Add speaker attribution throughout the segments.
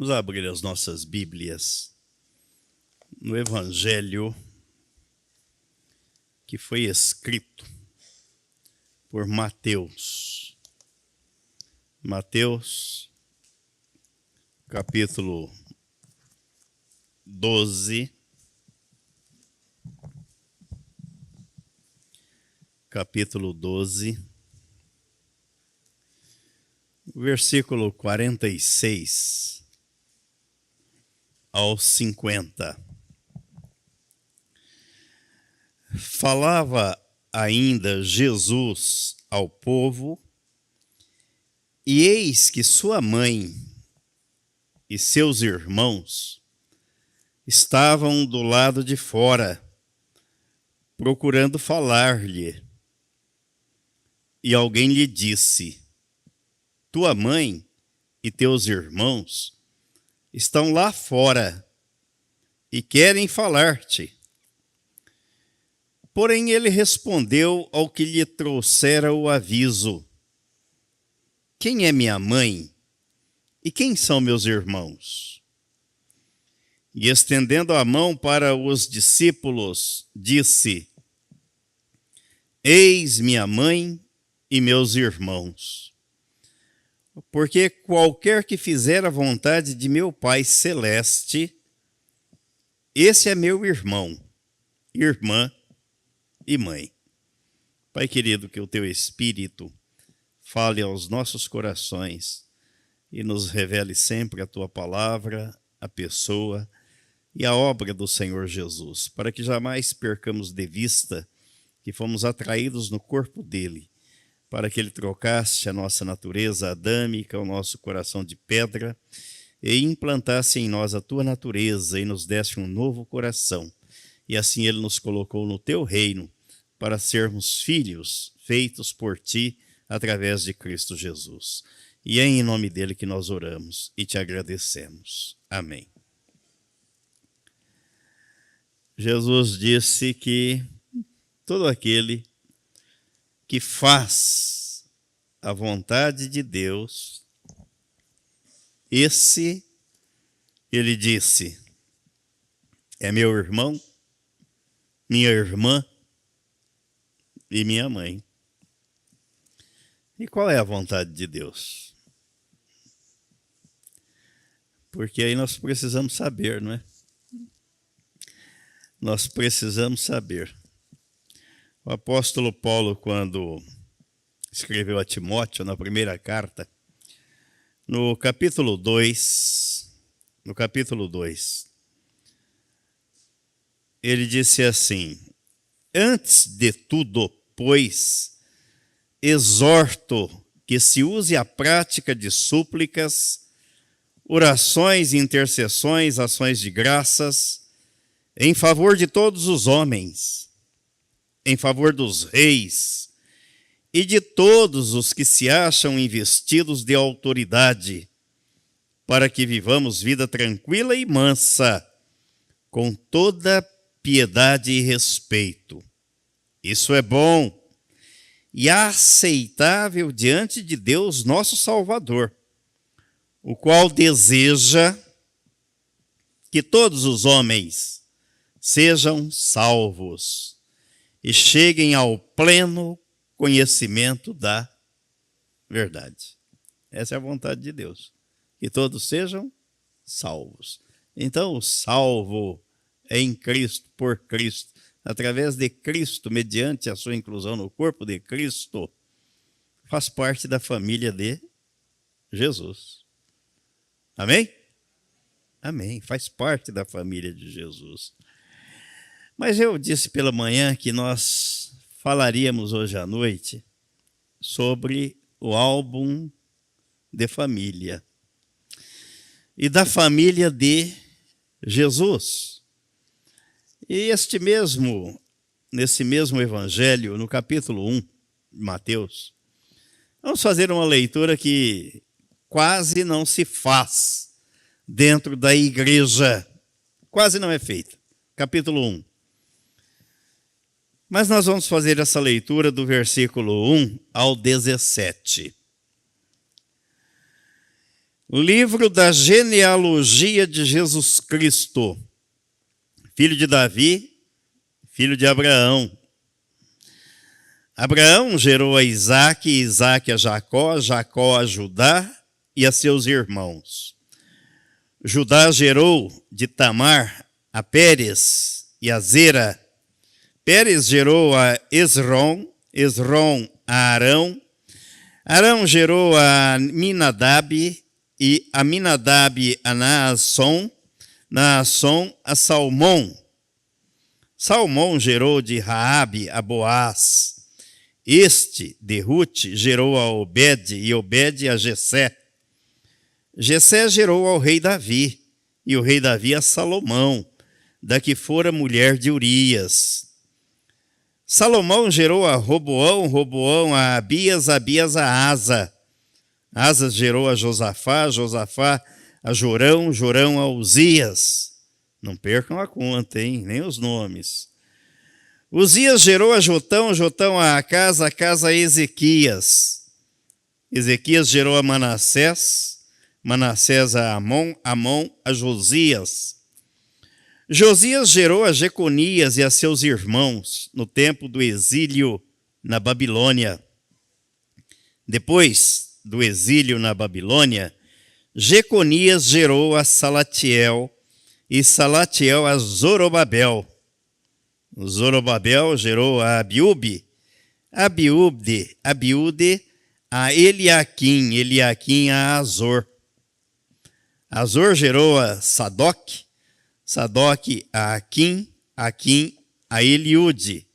Speaker 1: Vamos abrir as nossas Bíblias no Evangelho que foi escrito por Mateus. Mateus, capítulo 12. Capítulo 12, versículo 46 ao 50. Falava ainda Jesus ao povo, e eis que sua mãe e seus irmãos estavam do lado de fora, procurando falar-lhe. E alguém lhe disse: tua mãe e teus irmãos estão lá fora e querem falar-te. Porém ele respondeu ao que lhe trouxera o aviso: quem é minha mãe e quem são meus irmãos? E estendendo a mão para os discípulos, disse: eis minha mãe e meus irmãos. Porque qualquer que fizer a vontade de meu Pai Celeste, esse é meu irmão, irmã e mãe. Pai querido, que o teu Espírito fale aos nossos corações e nos revele sempre a tua palavra, a pessoa e a obra do Senhor Jesus, para que jamais percamos de vista que fomos atraídos no corpo dele, para que ele trocasse a nossa natureza adâmica, o nosso coração de pedra, e implantasse em nós a tua natureza e nos desse um novo coração. E assim ele nos colocou no teu reino, para sermos filhos feitos por ti através de Cristo Jesus. E é em nome dele que nós oramos e te agradecemos. Amém. Jesus disse que todo aquele que faz a vontade de Deus, esse, ele disse, é meu irmão, minha irmã e minha mãe. E qual é a vontade de Deus? Porque aí nós precisamos saber, não é? Nós precisamos saber. O apóstolo Paulo, quando escreveu a Timóteo, na primeira carta, no capítulo 2, ele disse assim: antes de tudo, pois, exorto que se use a prática de súplicas, orações, intercessões, ações de graças, em favor de todos os homens, em favor dos reis e de todos os que se acham investidos de autoridade, para que vivamos vida tranquila e mansa, com toda piedade e respeito. Isso é bom e aceitável diante de Deus, nosso Salvador, o qual deseja que todos os homens sejam salvos e cheguem ao pleno conhecimento da verdade. Essa é a vontade de Deus, que todos sejam salvos. Então, o salvo é em Cristo, por Cristo, através de Cristo, mediante a sua inclusão no corpo de Cristo, faz parte da família de Jesus. Amém? Amém. Faz parte da família de Jesus. Mas eu disse pela manhã que nós falaríamos hoje à noite sobre o álbum de família e da família de Jesus. E nesse mesmo evangelho, no capítulo 1 de Mateus, vamos fazer uma leitura que quase não se faz dentro da igreja, quase não é feita. Capítulo 1. Mas nós vamos fazer essa leitura do versículo 1 ao 17. Livro da genealogia de Jesus Cristo, filho de Davi, filho de Abraão. Abraão gerou a Isaque, Isaque a Jacó, Jacó a Judá e a seus irmãos. Judá gerou de Tamar a Pérez e a Zera. Pérez gerou a Esrom, Esrom a Arão. Arão gerou a Aminadab e Aminadab a Naasson, Naasson a Salmão. Salmão gerou de Raabe a Boaz. Este, de Ruth, gerou a Obed e Obed a Jessé. Jessé gerou ao rei Davi, e o rei Davi a Salomão, da que fora mulher de Urias. Salomão gerou a Roboão, Roboão a Abias, Abias a Asa. Asa gerou a Josafá, Josafá a Jorão, Jorão a Uzias. Não percam a conta, hein? Nem os nomes. Uzias gerou a Jotão, Jotão a Acas, Acas a Ezequias. Ezequias gerou a Manassés, Manassés a Amon, Amon a Josias. Josias gerou a Jeconias e a seus irmãos no tempo do exílio na Babilônia. Depois do exílio na Babilônia, Jeconias gerou a Salatiel e Salatiel a Zorobabel. Zorobabel gerou a Abiúbe, Abiúde a Eliaquim, Eliaquim a Azor. Azor gerou a Sadoc, Sadoc a Aquim, Aquim a Eliude.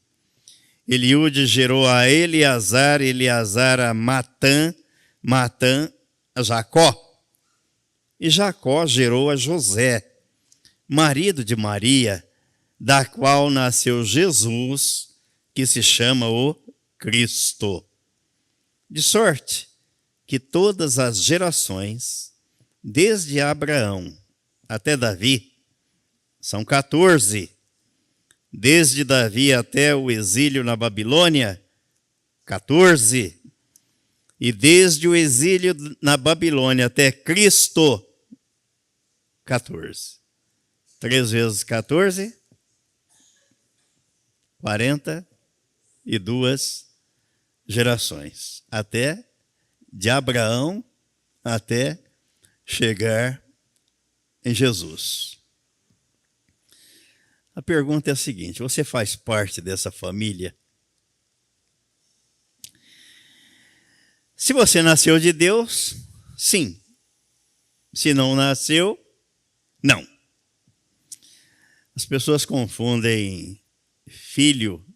Speaker 1: Eliude gerou a Eleazar, Eleazar a Matã, Matã a Jacó. E Jacó gerou a José, marido de Maria, da qual nasceu Jesus, que se chama o Cristo. De sorte que todas as gerações, desde Abraão até Davi, são 14. Desde Davi até o exílio na Babilônia, 14. E desde o exílio na Babilônia até Cristo, 14. 3 vezes 14, 42 gerações. Até de Abraão até chegar em Jesus. A pergunta é a seguinte: você faz parte dessa família? Se você nasceu de Deus, sim. Se não nasceu, não. As pessoas confundem filho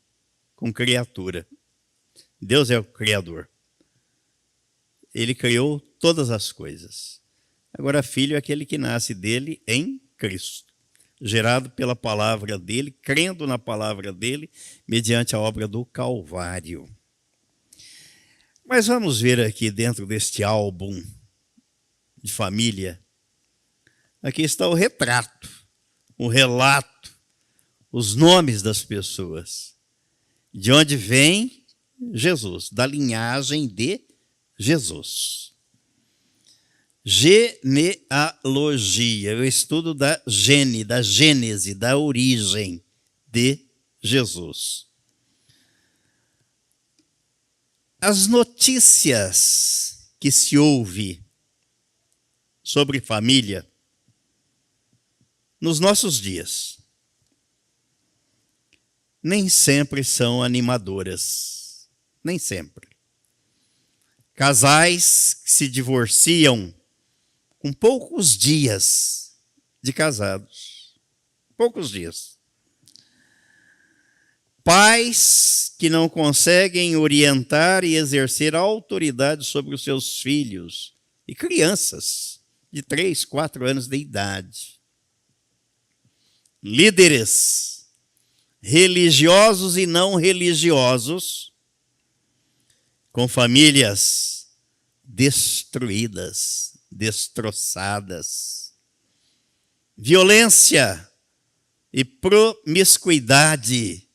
Speaker 1: com criatura. Deus é o Criador. Ele criou todas as coisas. Agora, filho é aquele que nasce dele em Cristo, gerado pela palavra dele, crendo na palavra dele, mediante a obra do Calvário. Mas vamos ver aqui dentro deste álbum de família, aqui está o retrato, o relato, os nomes das pessoas. De onde vem Jesus? Da linhagem de Jesus. Genealogia, o estudo da gênese, da origem de Jesus. As notícias que se ouve sobre família nos nossos dias nem sempre são animadoras, nem sempre. Casais que se divorciam com poucos dias de casados, poucos dias. Pais que não conseguem orientar e exercer autoridade sobre os seus filhos e crianças de 3, 4 anos de idade. Líderes religiosos e não religiosos com famílias destruídas, destroçadas. Violência e promiscuidade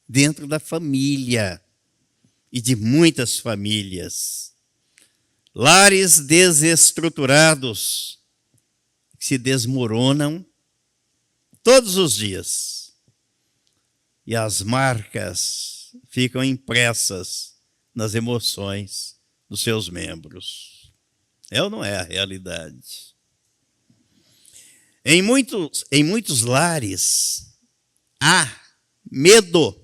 Speaker 1: dentro da família e de muitas famílias. lares desestruturados que se desmoronam todos os dias. E as marcas ficam impressas nas emoções dos seus membros. É ou não é a realidade? Em muitos lares há medo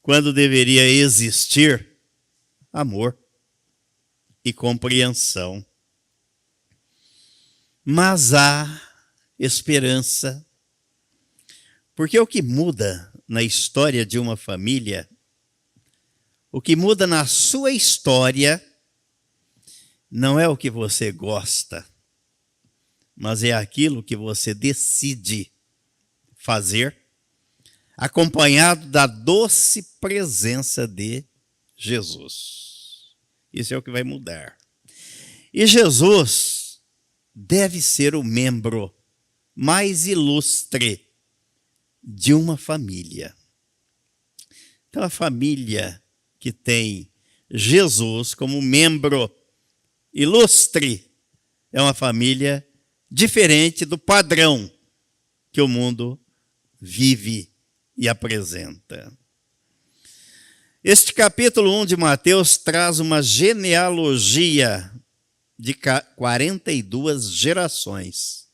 Speaker 1: quando deveria existir amor e compreensão. Mas há esperança, porque o que muda na história de uma família, o que muda na sua história, não é o que você gosta, mas é aquilo que você decide fazer, acompanhado da doce presença de Jesus. Isso é o que vai mudar. E Jesus deve ser o membro mais ilustre de uma família. Então, a família que tem Jesus como membro ilustre é uma família diferente do padrão que o mundo vive e apresenta. Este capítulo 1 de Mateus traz uma genealogia de 42 gerações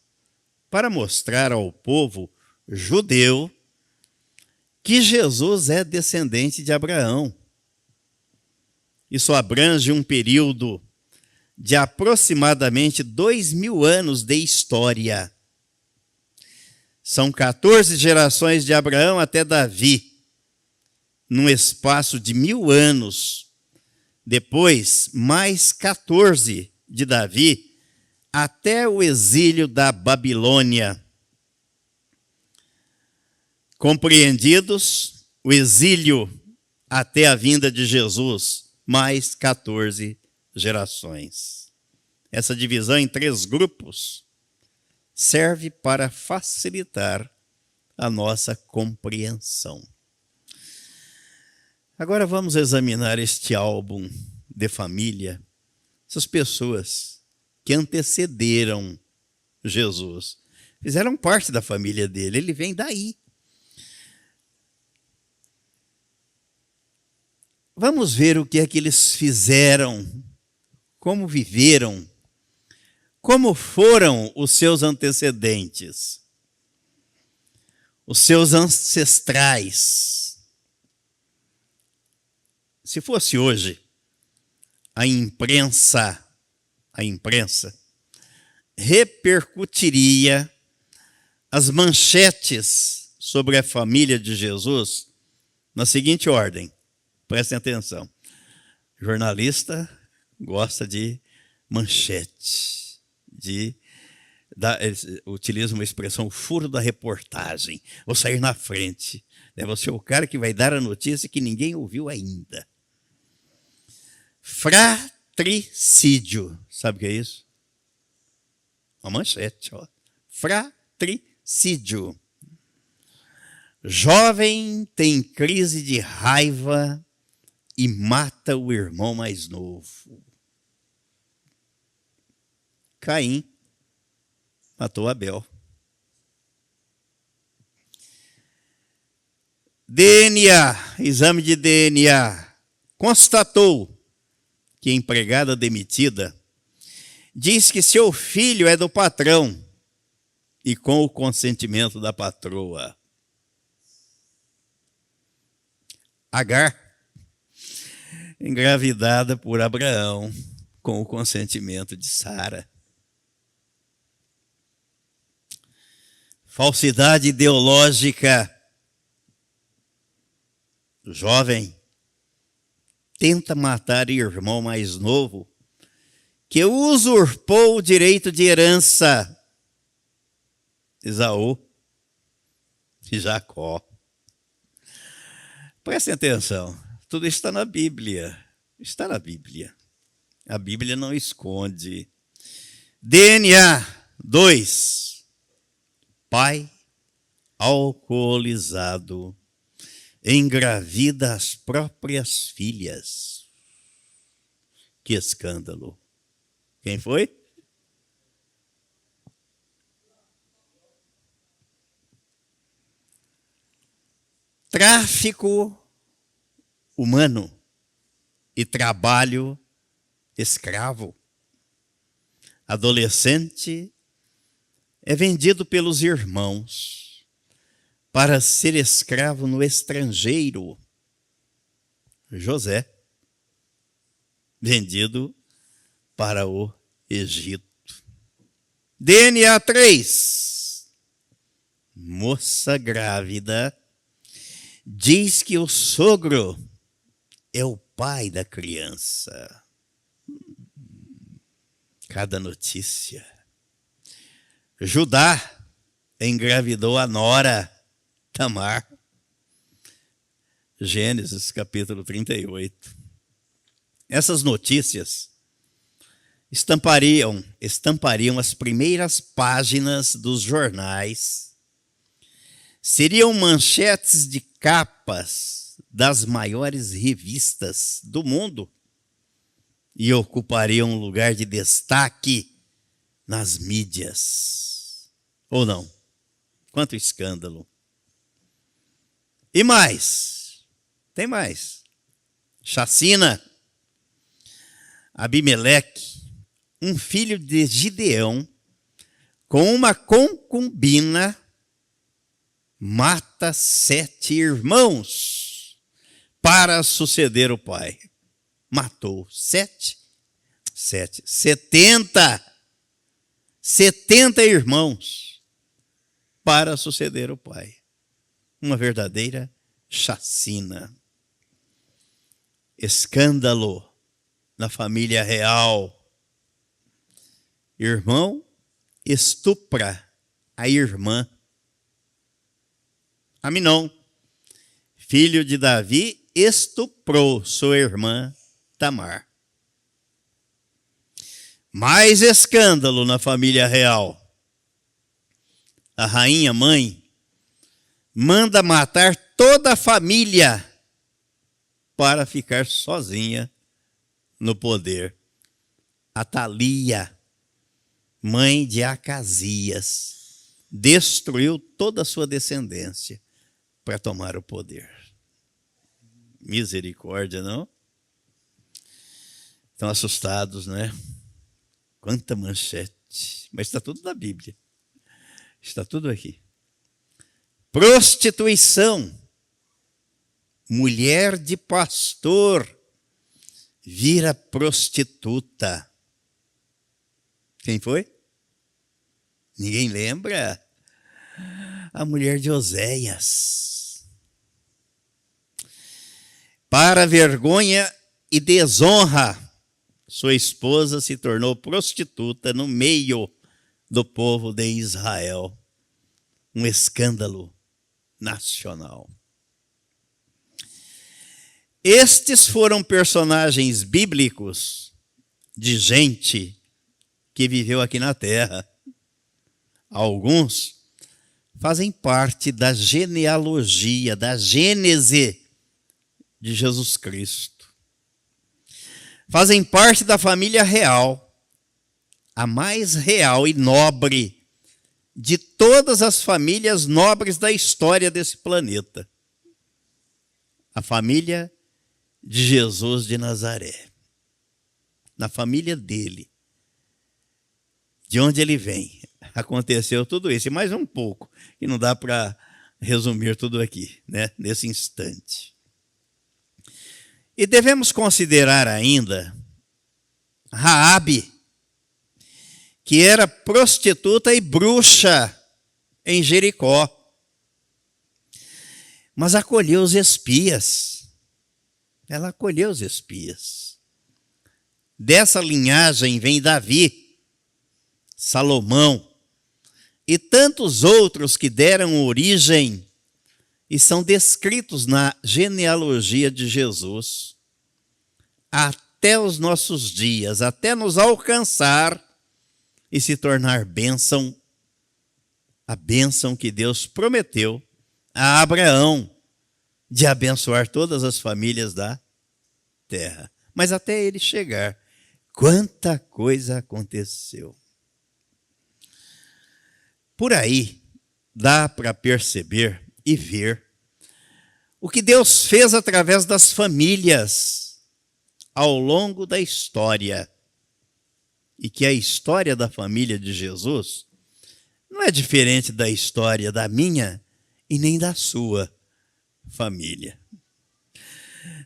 Speaker 1: para mostrar ao povo judeu que Jesus é descendente de Abraão. Isso abrange um período de aproximadamente 2000 anos de história. São 14 gerações de Abraão até Davi, num espaço de 1000 anos. Depois, mais 14 de Davi, até o exílio da Babilônia. Compreendidos, o exílio até a vinda de Jesus, mais 14 gerações. Essa divisão em 3 grupos serve para facilitar a nossa compreensão. Agora vamos examinar este álbum de família, essas pessoas que antecederam Jesus, fizeram parte da família dele, ele vem daí. Vamos ver o que é que eles fizeram, como viveram, como foram os seus antecedentes, os seus ancestrais. Se fosse hoje, a imprensa repercutiria as manchetes sobre a família de Jesus na seguinte ordem. Prestem atenção. Jornalista gosta de manchete, utiliza uma expressão furo da reportagem, vou sair na frente. Você é o cara que vai dar a notícia que ninguém ouviu ainda. Fratricídio. Sabe o que é isso? Uma manchete, ó. Fratricídio. Jovem tem crise de raiva e mata o irmão mais novo. Caim matou Abel. DNA, exame de DNA, constatou que a empregada demitida diz que seu filho é do patrão e com o consentimento da patroa. Agar, engravidada por Abraão com o consentimento de Sara. Falsidade ideológica. Jovem tenta matar o irmão mais novo que usurpou o direito de herança. Esaú e Jacó. Prestem atenção, tudo está na Bíblia. Está na Bíblia. A Bíblia não esconde. DNA 2. Pai alcoolizado engravida as próprias filhas. Que escândalo. Quem foi? Tráfico humano e trabalho escravo. Adolescente é vendido pelos irmãos para ser escravo no estrangeiro. José, vendido para o Egito. DNA 3. Moça grávida diz que o sogro é o pai da criança. Cada notícia. Judá engravidou a nora Tamar. Gênesis capítulo 38. Essas notícias estampariam as primeiras páginas dos jornais. Seriam manchetes de capas das maiores revistas do mundo e ocupariam um lugar de destaque nas mídias. Ou não? Quanto escândalo. E mais, tem mais. Chacina. Abimeleque, um filho de Gideão, com uma concubina, mata 7 irmãos para suceder o pai. Matou 70 irmãos para suceder o pai. Uma verdadeira chacina. Escândalo na família real. Irmão estupra a irmã. Aminon, filho de Davi, estuprou sua irmã Tamar. Mais escândalo na família real. A rainha mãe manda matar toda a família para ficar sozinha no poder. Atalia, mãe de Acasias, destruiu toda a sua descendência para tomar o poder. Misericórdia, não? Estão assustados, né? Quanta manchete. Mas está tudo na Bíblia. Está tudo aqui. Prostituição. Mulher de pastor vira prostituta. Quem foi? Ninguém lembra? A mulher de Oséias. Para vergonha e desonra, sua esposa se tornou prostituta no meio do povo de Israel. Um escândalo nacional. Estes foram personagens bíblicos de gente que viveu aqui na terra. Alguns fazem parte da genealogia, da gênese de Jesus Cristo. Fazem parte da família real, a mais real e nobre de todas as famílias nobres da história desse planeta. A família de Jesus de Nazaré. Na família dele, de onde ele vem, aconteceu tudo isso. E mais um pouco, que não dá para resumir tudo aqui, né, nesse instante. E devemos considerar ainda Raabe, que era prostituta e bruxa em Jericó, mas acolheu os espias. Ela acolheu os espias. Dessa linhagem vem Davi, Salomão e tantos outros que deram origem e são descritos na genealogia de Jesus. Até os nossos dias, até nos alcançar e se tornar bênção, a bênção que Deus prometeu a Abraão, de abençoar todas as famílias da terra. Mas até ele chegar Quanta coisa aconteceu. Por aí dá para perceber e ver o que Deus fez através das famílias ao longo da história. E que a história da família de Jesus não é diferente da história da minha e nem da sua família.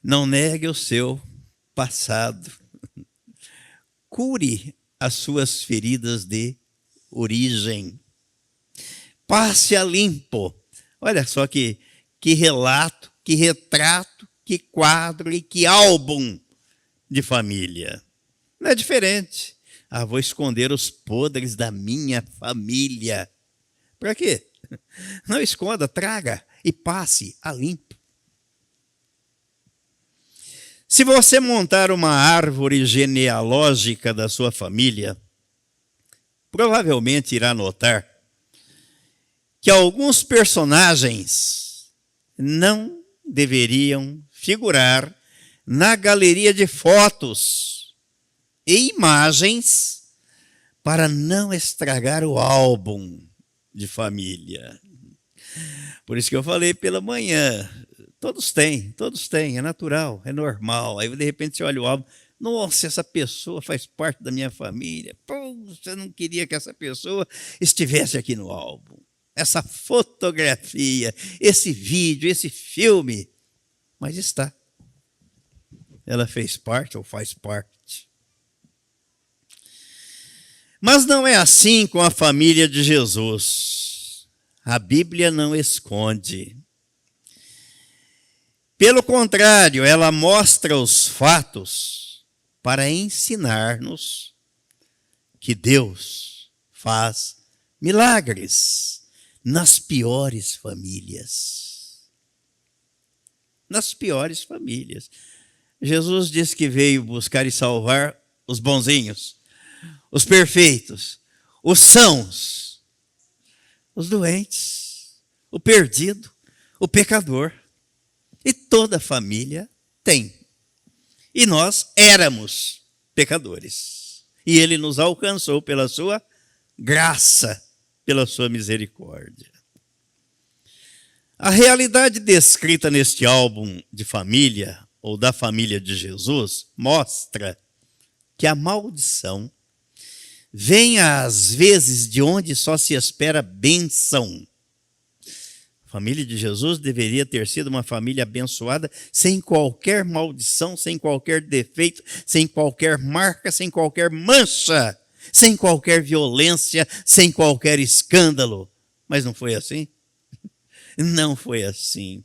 Speaker 1: Não negue o seu passado. Cure as suas feridas de origem. Passe a limpo. Olha só que relato, que retrato, que quadro e que álbum de família. Não é diferente. Vou esconder os podres da minha família. Para quê? Não esconda, traga e passe a limpo. Se você montar uma árvore genealógica da sua família, provavelmente irá notar que alguns personagens não deveriam figurar na galeria de fotos e imagens para não estragar o álbum de família. Por isso que eu falei pela manhã, todos têm, é natural, é normal. Aí de repente você olha o álbum, nossa, essa pessoa faz parte da minha família. Pô, você não queria que essa pessoa estivesse aqui no álbum. Essa fotografia, esse vídeo, esse filme, mas está. Ela fez parte ou faz parte. Mas não é assim com a família de Jesus. A Bíblia não esconde. Pelo contrário, ela mostra os fatos para ensinar-nos que Deus faz milagres nas piores famílias. Nas piores famílias. Jesus disse que veio buscar e salvar os bonzinhos, os perfeitos, os sãos, os doentes, o perdido, o pecador. E toda família tem. E nós éramos pecadores. E ele nos alcançou pela sua graça, pela sua misericórdia. A realidade descrita neste álbum de família, ou da família de Jesus, mostra que a maldição vem às vezes de onde só se espera bênção. A família de Jesus deveria ter sido uma família abençoada, sem qualquer maldição, sem qualquer defeito, sem qualquer marca, sem qualquer mancha, sem qualquer violência, sem qualquer escândalo. Mas não foi assim? Não foi assim.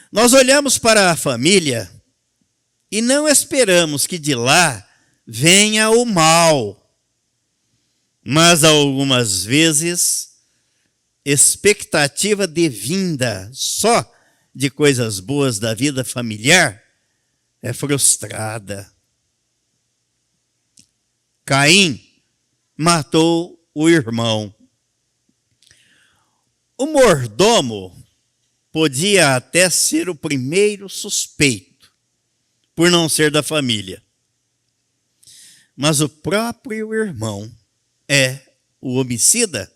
Speaker 1: Nós olhamos para a família e não esperamos que de lá venha o mal. Mas algumas vezes, expectativa de vinda só de coisas boas da vida familiar é frustrada. Caim matou o irmão. O mordomo podia até ser o primeiro suspeito, por não ser da família. Mas o próprio irmão é o homicida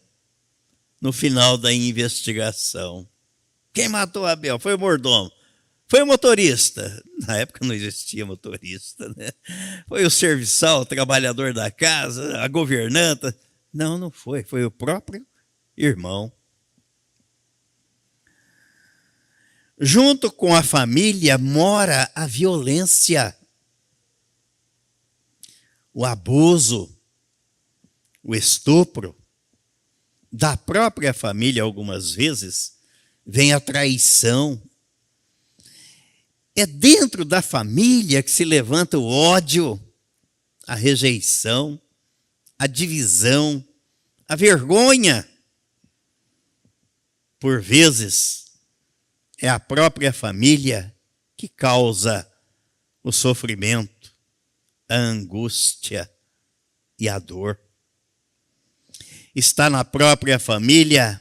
Speaker 1: no final da investigação. Quem matou Abel? Foi o mordomo. Foi o motorista. Na época não existia motorista, né? Foi o serviçal, o trabalhador da casa, a governanta. Não foi. Foi o próprio irmão. Junto com a família mora a violência, o abuso, o estupro. Da própria família, algumas vezes, vem a traição. É dentro da família que se levanta o ódio, a rejeição, a divisão, a vergonha. Por vezes, é a própria família que causa o sofrimento, a angústia e a dor. Está na própria família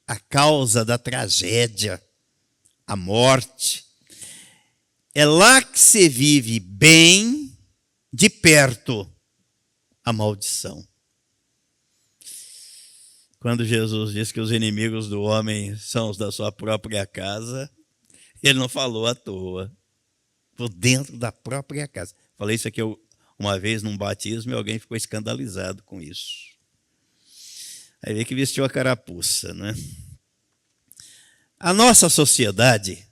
Speaker 1: a causa da tragédia, a morte. É lá que se vive bem de perto a maldição. Quando Jesus diz que os inimigos do homem são os da sua própria casa, ele não falou à toa. Por dentro da própria casa. Falei isso aqui uma vez num batismo e alguém ficou escandalizado com isso. Aí vê que vestiu a carapuça, né? A nossa sociedade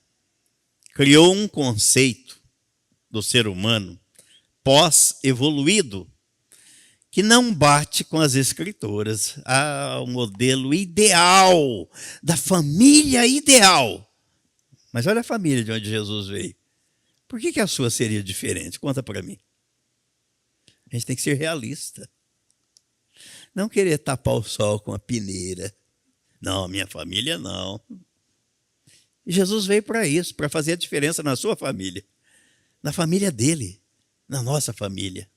Speaker 1: criou um conceito do ser humano pós-evoluído que não bate com as escrituras. O modelo ideal, da família ideal. Mas olha a família de onde Jesus veio. Por que a sua seria diferente? Conta para mim. A gente tem que ser realista. Não querer tapar o sol com a peneira. Não, minha família não. E Jesus veio para isso, para fazer a diferença na sua família. Na família dele. Na nossa família.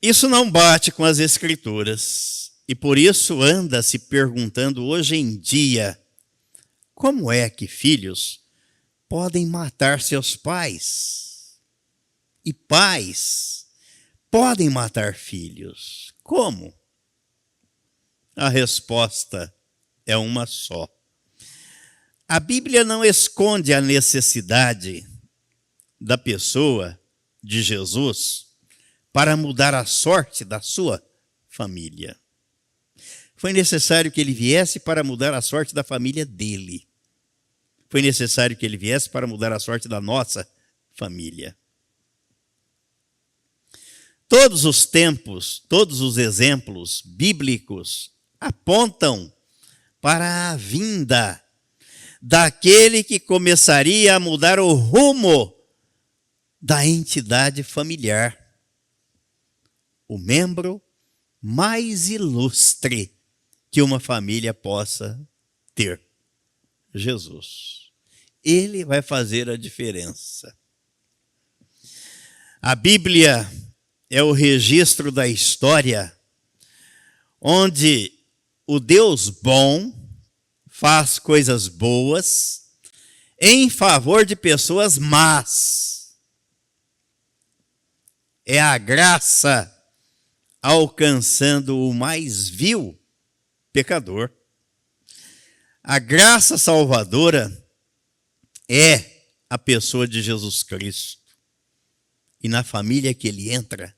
Speaker 1: Isso não bate com as escrituras. E por isso anda se perguntando hoje em dia: como é que filhos podem matar seus pais? E pais podem matar filhos? Como? A resposta é uma só. A Bíblia não esconde a necessidade da pessoa de Jesus para mudar a sorte da sua família. Foi necessário que ele viesse para mudar a sorte da família dele. Foi necessário que ele viesse para mudar a sorte da nossa família. Todos os tempos, todos os exemplos bíblicos apontam para a vinda daquele que começaria a mudar o rumo da entidade familiar. O membro mais ilustre que uma família possa ter. Jesus. Ele vai fazer a diferença. A Bíblia é o registro da história onde o Deus bom faz coisas boas em favor de pessoas más. É a graça alcançando o mais vil pecador. A graça salvadora é a pessoa de Jesus Cristo. E na família que ele entra,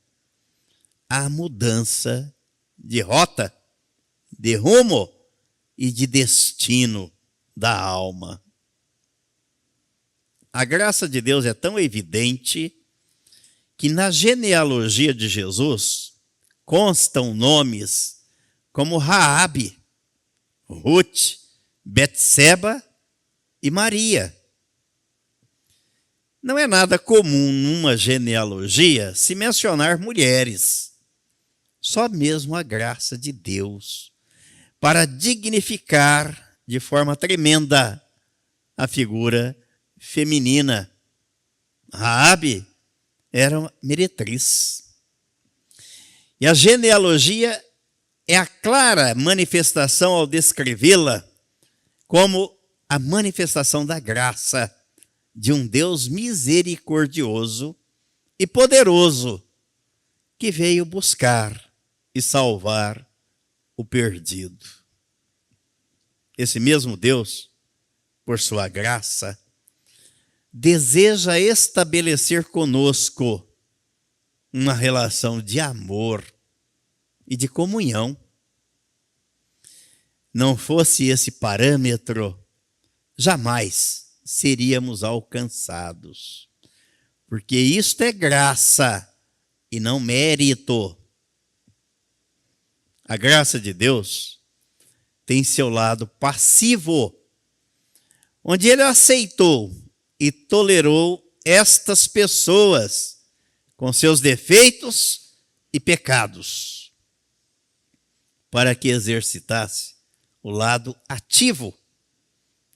Speaker 1: há mudança de rota, de rumo e de destino da alma. A graça de Deus é tão evidente que na genealogia de Jesus constam nomes como Raabe, Ruth, Betseba e Maria. Não é nada comum numa genealogia se mencionar mulheres. Só mesmo a graça de Deus para dignificar de forma tremenda a figura feminina. Raabe era uma meretriz. E a genealogia é a clara manifestação ao descrevê-la como a manifestação da graça de um Deus misericordioso e poderoso que veio buscar e salvar o perdido. Esse mesmo Deus, por sua graça, deseja estabelecer conosco uma relação de amor e de comunhão. Não fosse esse parâmetro, jamais seríamos alcançados. Porque isto é graça e não mérito. A graça de Deus tem seu lado passivo, onde ele aceitou e tolerou estas pessoas com seus defeitos e pecados, para que exercitasse o lado ativo,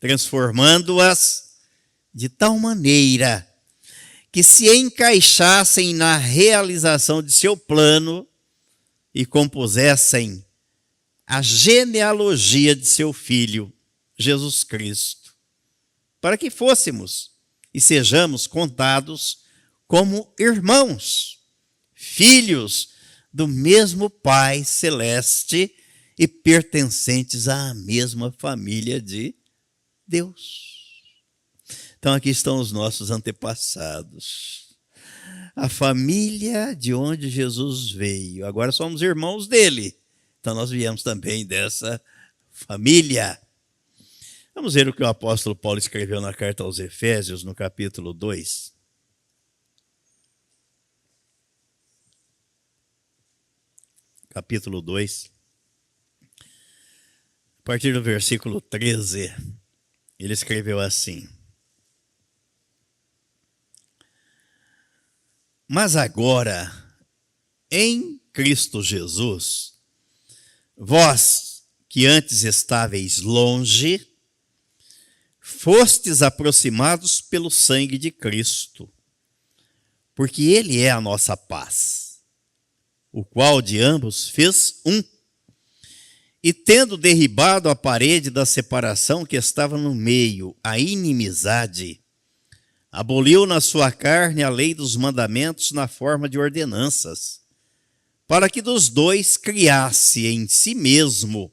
Speaker 1: transformando-as de tal maneira que se encaixassem na realização de seu plano e compusessem a genealogia de seu Filho, Jesus Cristo, para que fôssemos e sejamos contados como irmãos, filhos do mesmo Pai Celeste e pertencentes à mesma família de Deus. Então aqui estão os nossos antepassados, a família de onde Jesus veio. Agora somos irmãos dele, então nós viemos também dessa família. Vamos ver o que o apóstolo Paulo escreveu na carta aos Efésios, no capítulo 2. Capítulo 2. A partir do versículo 13, ele escreveu assim: Mas agora, em Cristo Jesus, vós que antes estáveis longe, fostes aproximados pelo sangue de Cristo, porque ele é a nossa paz, o qual de ambos fez um, e tendo derribado a parede da separação que estava no meio, a inimizade, aboliu na sua carne a lei dos mandamentos na forma de ordenanças, para que dos dois criasse em si mesmo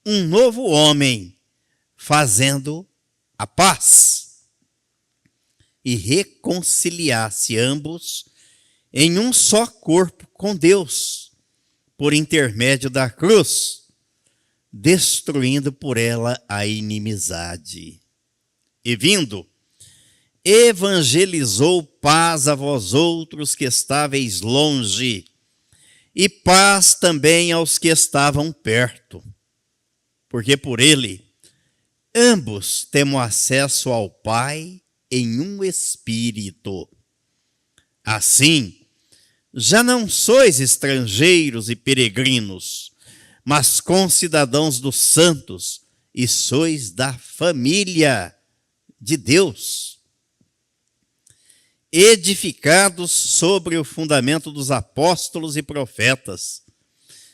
Speaker 1: um novo homem, fazendo a paz, e reconciliasse ambos em um só corpo com Deus, por intermédio da cruz, destruindo por ela a inimizade. E vindo, evangelizou paz a vós outros que estáveis longe, e paz também aos que estavam perto, porque por ele ambos temos acesso ao Pai em um Espírito. Assim, já não sois estrangeiros e peregrinos, mas concidadãos dos santos, e sois da família de Deus, edificados sobre o fundamento dos apóstolos e profetas,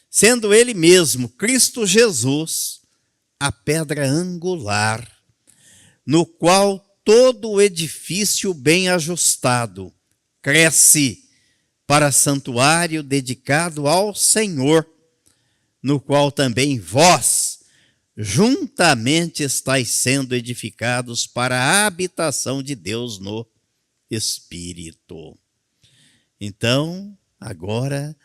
Speaker 1: sendo ele mesmo, Cristo Jesus, a pedra angular, no qual todo o edifício bem ajustado cresce para santuário dedicado ao Senhor, no qual também vós juntamente estáis sendo edificados para a habitação de Deus no Espírito. Então, agora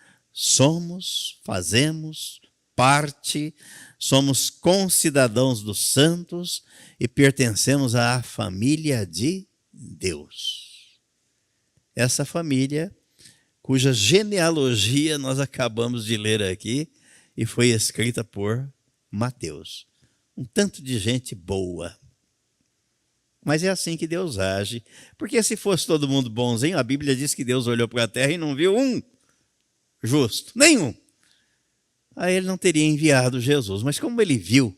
Speaker 1: fazemos parte, somos concidadãos dos santos e pertencemos à família de Deus. Essa família, cuja genealogia nós acabamos de ler aqui e foi escrita por Mateus. Um tanto de gente boa. Mas é assim que Deus age. Porque se fosse todo mundo bonzinho, a Bíblia diz que Deus olhou para a terra e não viu um justo, nenhum. Aí ele não teria enviado Jesus. Mas como ele viu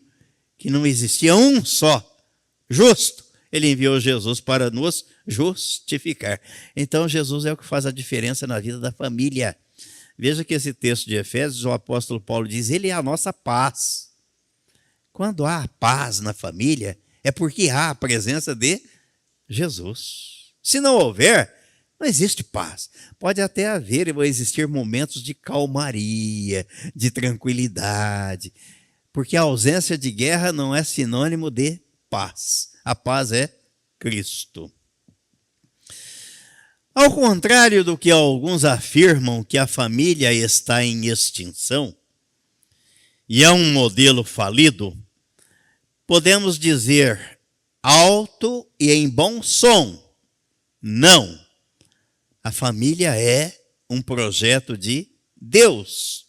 Speaker 1: que não existia um só justo, ele enviou Jesus para nos justificar. Então Jesus é o que faz a diferença na vida da família. Veja que esse texto de Efésios, o apóstolo Paulo diz, ele é a nossa paz. Quando há paz na família, é porque há a presença de Jesus. Se não houver, não existe paz. Pode até haver e existir momentos de calmaria, de tranquilidade, porque a ausência de guerra não é sinônimo de paz. A paz é Cristo. Ao contrário do que alguns afirmam que a família está em extinção e é um modelo falido, podemos dizer alto e em bom som, não. A família é um projeto de Deus.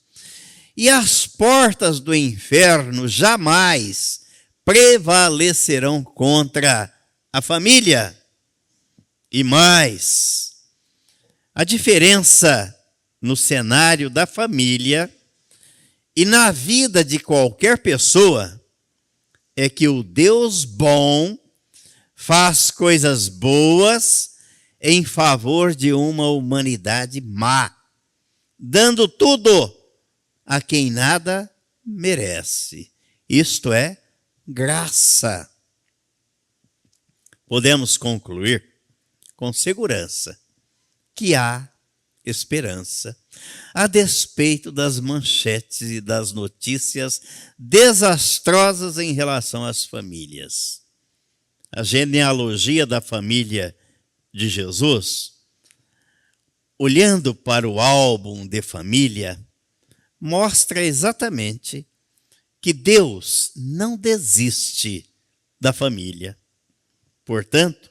Speaker 1: E as portas do inferno jamais prevalecerão contra a família. E mais, a diferença no cenário da família e na vida de qualquer pessoa é que o Deus bom faz coisas boas em favor de uma humanidade má, dando tudo a quem nada merece. Isto é graça. podemos concluir com segurança que há esperança, a despeito das manchetes e das notícias desastrosas em relação às famílias. A genealogia da família de Jesus, olhando para o álbum de família, mostra exatamente que Deus não desiste da família. Portanto,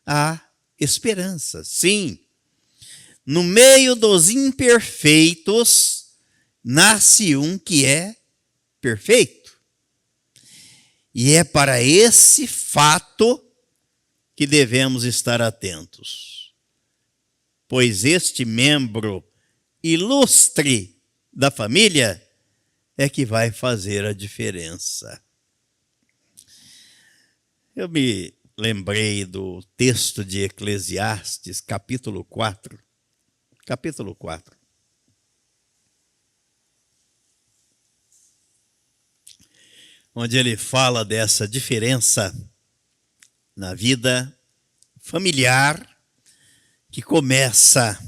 Speaker 1: há esperança, sim. No meio dos imperfeitos, nasce um que é perfeito. E é para esse fato que devemos estar atentos. Pois este membro ilustre da família é que vai fazer a diferença. Eu me lembrei do texto de Eclesiastes, capítulo 4. Capítulo 4. Onde ele fala dessa diferença na vida familiar que começa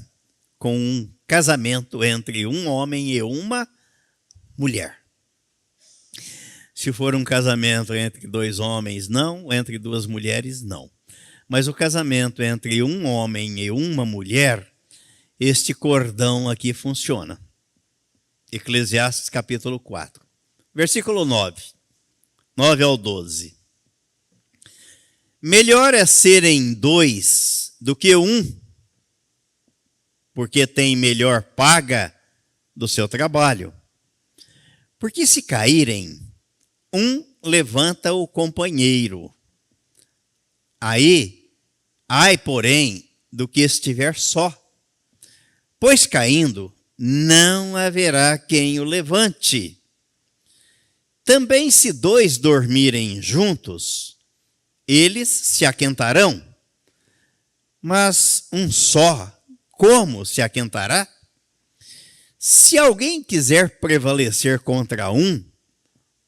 Speaker 1: com um casamento entre um homem e uma mulher. Se for um casamento entre dois homens, não. Entre duas mulheres, não. Mas o casamento entre um homem e uma mulher, este cordão aqui funciona. Eclesiastes capítulo 4. Versículo 9. 9 ao 12. Melhor é serem dois do que um, porque tem melhor paga do seu trabalho. Porque se caírem, um levanta o companheiro. Ai, porém, do que estiver só. Pois caindo, não haverá quem o levante. Também se dois dormirem juntos, eles se aquentarão. Mas um só, como se aquentará? Se alguém quiser prevalecer contra um,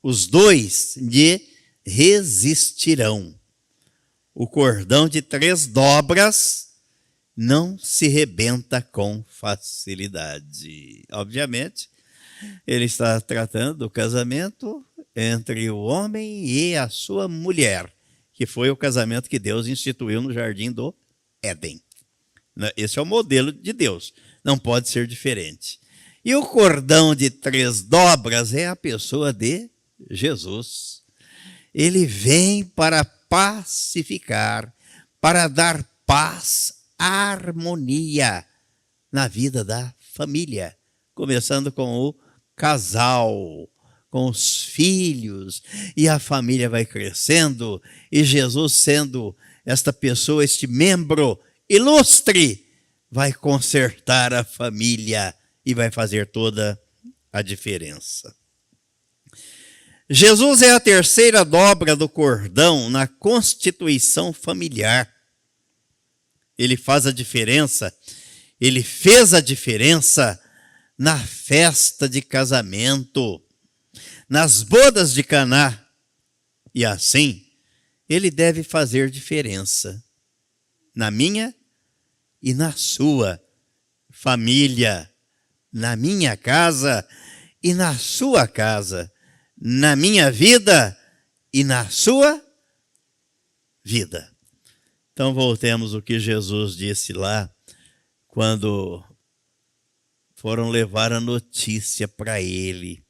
Speaker 1: os dois lhe resistirão. O cordão de 3 dobras não se rebenta com facilidade. Obviamente, ele está tratando do casamento entre o homem e a sua mulher, que foi o casamento que Deus instituiu no jardim do Éden. Esse é o modelo de Deus, não pode ser diferente. E o cordão de 3 dobras é a pessoa de Jesus. Ele vem para pacificar, para dar paz, harmonia na vida da família, começando com o casal, com os filhos, e a família vai crescendo, e Jesus, sendo esta pessoa, este membro ilustre, vai consertar a família e vai fazer toda a diferença. Jesus é a 3ª dobra do cordão na constituição familiar. Ele faz a diferença, ele fez a diferença na festa de casamento, nas bodas de Caná. E assim, ele deve fazer diferença na minha e na sua família, na minha casa e na sua casa, na minha vida e na sua vida. Então voltemos ao que Jesus disse lá, quando foram levar a notícia para ele.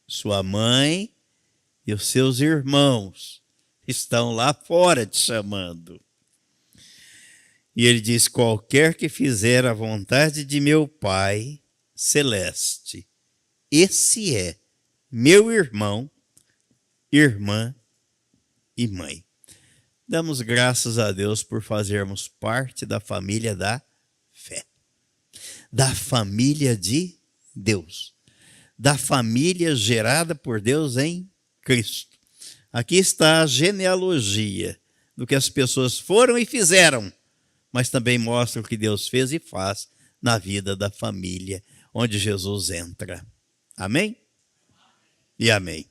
Speaker 1: Sua mãe e os seus irmãos estão lá fora te chamando. E ele diz: qualquer que fizer a vontade de meu Pai celeste, esse é meu irmão, irmã e mãe. Damos graças a Deus por fazermos parte da família da fé, da família de Deus, da família gerada por Deus em Cristo. Aqui está a genealogia do que as pessoas foram e fizeram, mas também mostra o que Deus fez e faz na vida da família, onde Jesus entra. Amém? E amém.